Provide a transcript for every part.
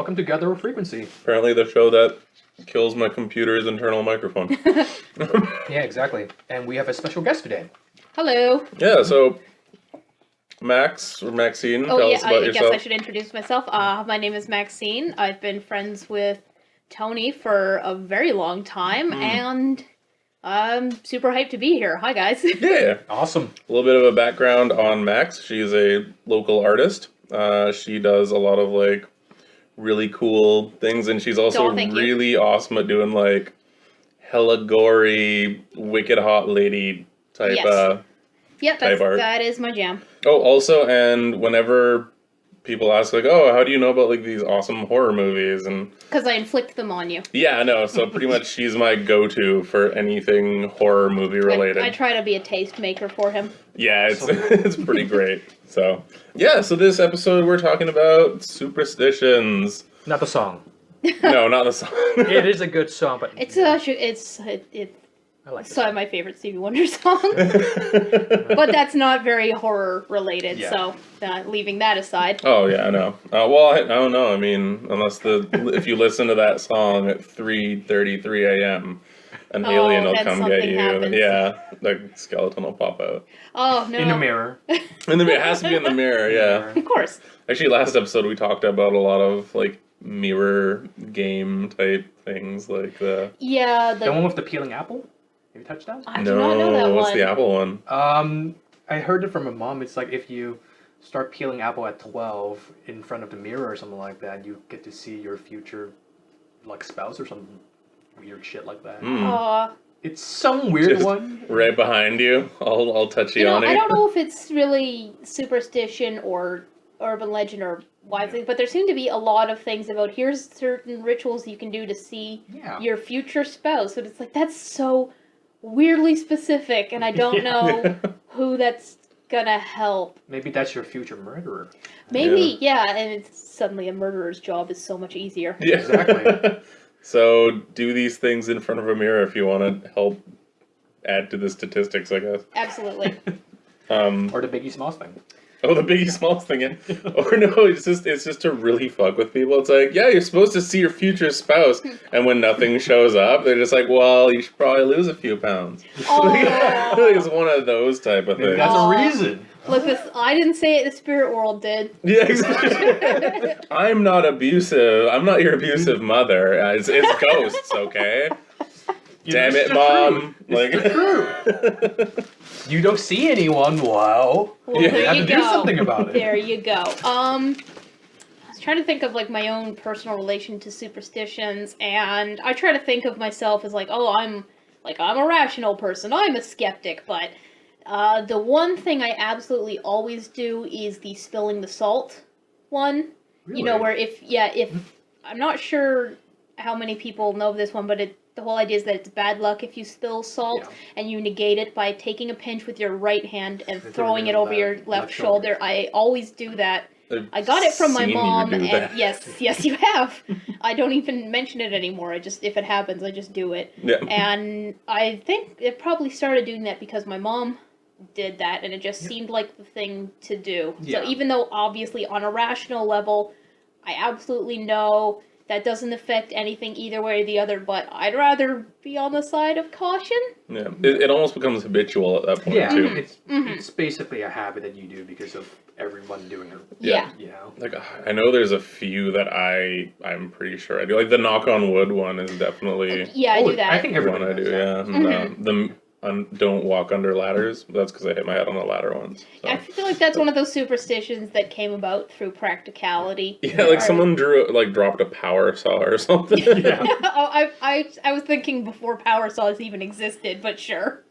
welcome to Guttural Frequency. Apparently the show that kills my computer's internal microphone. Yeah, exactly. And we have a special guest today. Hello. Yeah, so Max, or Maxine, tell us about I yourself. guess I should introduce myself. My name is Maxine. I've been friends with Tony for a very long time, and I'm super hyped to be here. Hi, guys. Yeah. Awesome. A little bit of a background on Max. She's a local artist. She does a lot of, like, really cool things, and she's also really awesome at doing, like, hella gory, wicked hot lady type, Yep, type art. that is my jam. Oh, also, and whenever people ask, like, oh, how do you know about, like, these awesome horror movies? And Because I inflict them on you. yeah, I know. So pretty much she's my go-to for anything horror movie related. I try to be a taste maker for him. Yeah, it's pretty great. So yeah, so this episode we're talking about superstitions. Not the song. No, not the song. It is a good song, but It's I like it. my favorite Stevie Wonder song. But that's not very horror related, Yeah. so leaving that aside. Oh yeah, I know. Well, I don't know. I mean, if you listen to that song at 3:33 a.m., an alien will then come get something you. happens. Yeah, the skeleton will pop out. Oh, no. In the mirror. It has to be in the mirror. Yeah. Of course. Actually, last episode we talked about a lot of like mirror game type things, like the. Yeah, The one with the peeling apple? Have you touched that? I do not know that what's one. the apple one? I heard it from my mom. It's like if you start peeling apple at 12 in front of the mirror or something like that, you get to see your future, like, spouse or some weird shit like that. It's some weird Just one. Right behind you, all touchy on you. I don't know if it's really superstition or urban legend or wise thing, but there seem to be a lot of things about here's certain rituals you can do to see your future spouse. And it's like, that's so weirdly specific, and I don't know who that's gonna help. Maybe that's your future murderer. Maybe, yeah, and it's suddenly a murderer's job is so much easier. Yeah, Exactly. So do these things in front of a mirror if you want to help add to the statistics, I guess. Absolutely. Or the Biggie Smalls thing. Oh, the Biggie Smalls thing, yeah. Or no, it's just to really fuck with people. It's like, yeah, you're supposed to see your future spouse, and when nothing shows up, they're just like, well, you should probably lose a few pounds. I think it's one of those type of Maybe things. that's a reason. Look, I didn't say it, the spirit world did. Yeah, exactly. I'm not abusive. I'm not your abusive mother. It's ghosts, okay? Damn it, Mom. True. You don't see anyone. Wow. Well, Yeah. there You have you to go. do something about it. There you go. I was trying to think of like my own personal relation to superstitions, and I try to think of myself as like, oh, I'm a rational person. I'm a skeptic, but the one thing I absolutely always do is the spilling the salt one. Really? You know, where if I'm not sure how many people know this one, but the whole idea is that it's bad luck if you spill salt, and you negate it by taking a pinch with your right hand and throwing it over your left shoulder. I always do that. I got it from my mom, and yes, you have. I don't even mention it anymore. If it happens, I just do it. Yeah. And I think it probably started doing that because my mom did that, and it just seemed like the thing to do. Yeah. So even though obviously on a rational level, I absolutely know that doesn't affect anything either way or the other, but I'd rather be on the side of caution. Yeah, it almost becomes habitual at that point, Yeah, too. it's basically a habit that you do because of everyone doing it. Yeah. You know? Like, I know there's a few that I'm pretty sure I do. Like, the knock on wood one is definitely Yeah, I do that. I think one everyone I do, does that. yeah. And, don't walk under ladders. That's because I hit my head on the ladder once. So. I feel like that's one of those superstitions that came about through practicality. Yeah, like someone dropped a power saw or something. Yeah. Oh, I was thinking before power saws even existed, but sure.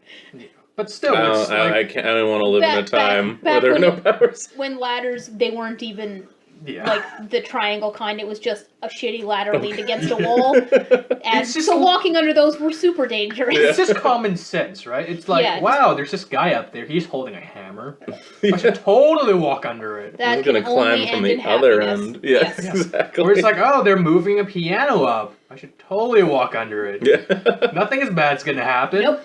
But still, it's I don't want to live in a time where back there are no when- powers. When ladders, they weren't even yeah. like the triangle kind. It was just a shitty ladder leaned against a wall. And It's just- so walking under those were super dangerous. It's just common sense, right? It's like, Yeah, wow, there's this guy up there. He's holding a hammer. I should totally walk under it. That I'm gonna can only climb from end the in other happiness. end. Yeah, Yes. exactly. Or it's like, oh, they're moving a piano up. I should totally walk under it. Yeah. Nothing as bad's gonna happen. Nope.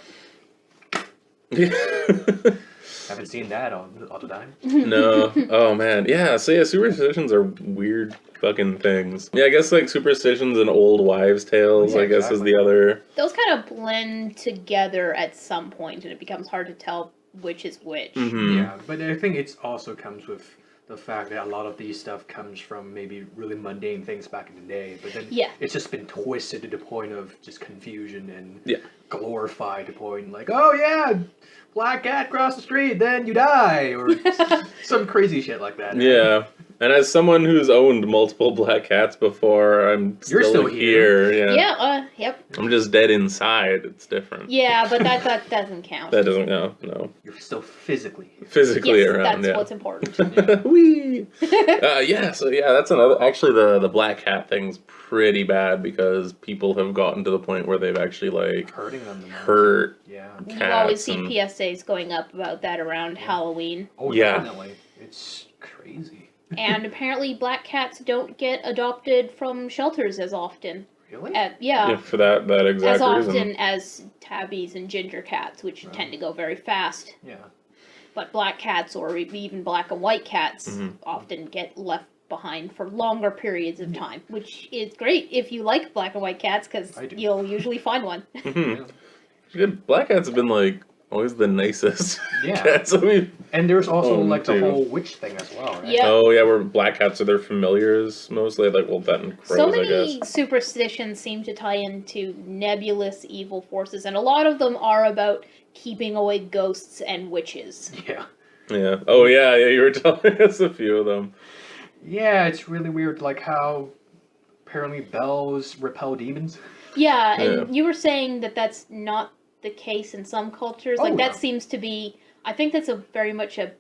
Haven't seen that all the time. No. Oh, man. Yeah, so yeah, superstitions are weird fucking things. Yeah, I guess like superstitions and old wives' tales, I guess, is the other... Those kind of blend together at some point, and it becomes hard to tell which is which. Mm-hmm. Yeah, but I think it also comes with the fact that a lot of these stuff comes from maybe really mundane things back in the day, but then it's just been twisted to the point of just confusion and glorified to the point like, oh yeah, black cat cross the street, then you die, or some crazy shit like that. Yeah. And as someone who's owned multiple black cats before, You're still here. Yeah. Yep. I'm just dead inside. It's different. Yeah, but that doesn't count. That doesn't count. No. You're still physically around. That's what's important. Whee! So that's another. Actually, the black cat thing's pretty bad because people have gotten to the point where they've actually like hurting them. Hurt. Yeah. You always see PSAs going up about that around Halloween. Oh, definitely. It's crazy. And apparently black cats don't get adopted from shelters as often. Really? Yeah, for that exact reason. As often as tabbies and ginger cats, which tend to go very fast. Yeah. But black cats, or even black and white cats, often get left behind for longer periods of time, which is great if you like black and white cats, because you'll usually find one. Black cats have been like always the nicest cats. And there's also like the whole witch thing as well, right? Yep. Oh yeah, where black cats are their familiars mostly, like that and crows, so many I guess. superstitions seem to tie into nebulous evil forces, and a lot of them are about keeping away ghosts and witches. Yeah. Yeah. Oh yeah, you were telling us a few of them. Yeah, it's really weird, like how apparently bells repel demons. Yeah, and you were saying that that's not the case in some cultures. That seems to be, I think that's very much I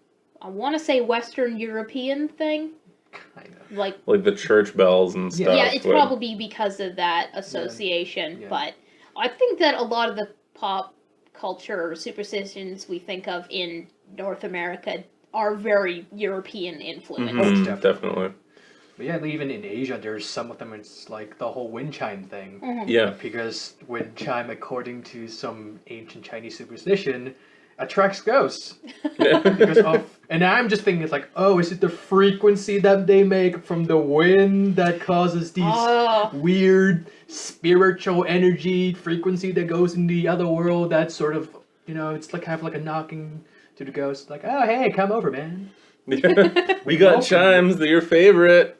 want to say Western European thing. Kind of. Like the church bells and stuff. Yeah, it's probably because of that association. Yeah. But I think that a lot of the pop culture or superstitions we think of in North America are very European influenced. Mm-hmm, definitely. But yeah, even in Asia, there's some of them, it's like the whole wind chime thing. Mm-hmm. Yeah. Because wind chime, according to some ancient Chinese superstition, attracts ghosts. And I'm just thinking, it's like, oh, is it the frequency that they make from the wind that causes these weird spiritual energy frequency that goes in the other world? That sort of, it's like kind of like a knocking to the ghost, like, oh, hey, come over, man. We got chimes, they're your favorite.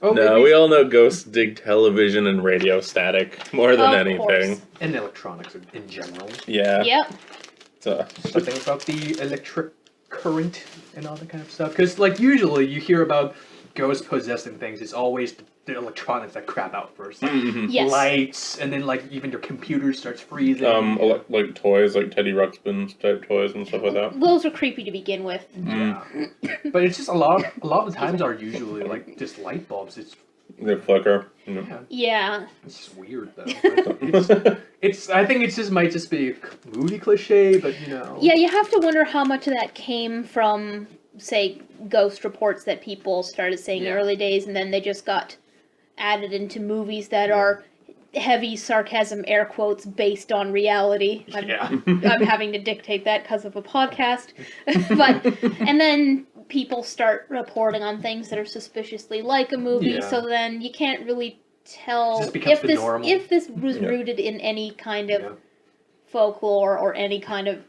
We all know ghosts dig television and radio static more than anything. Course. And electronics in general. Yeah. Yep. Something about the electric current and all that kind of stuff. Because, like, usually you hear about ghosts possessing things, it's always the electronics that crap out first. Like Yes. lights, and then, like, even your computer starts freezing. Like toys, like Teddy Ruxpin type toys and stuff like that. Those are creepy to begin with. Yeah. But it's just a lot of the times are usually, like, just light bulbs. They flicker. Yeah. It's just weird, though. I think it might just be a movie cliche, but, Yeah, you have to wonder how much of that came from, say, ghost reports that people started saying in the early days, and then they just got added into movies that are heavy sarcasm, air quotes, based on reality. I'm having to dictate that because of a podcast. And then people start reporting on things that are suspiciously like a movie, so then you can't really tell if this was rooted in any kind of folklore or any kind of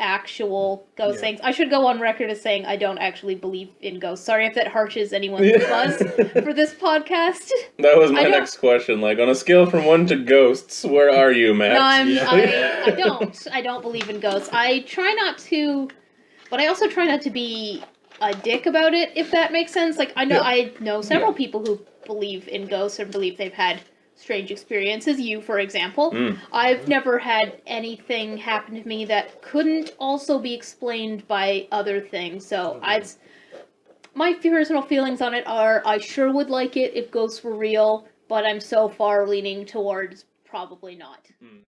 actual ghost things. I should go on record as saying I don't actually believe in ghosts. Sorry if that harshes anyone's buzz for this podcast. That was my next question. Like, on a scale from 1 to ghosts, where are you, Max? No, I don't believe in ghosts. I try not to, but I also try not to be a dick about it, if that makes sense. Like, I know several people who believe in ghosts and believe they've had strange experiences. You, for example. I've never had anything happen to me that couldn't also be explained by other things. So my personal feelings on it are, I sure would like it if ghosts were real, but I'm so far leaning towards probably not.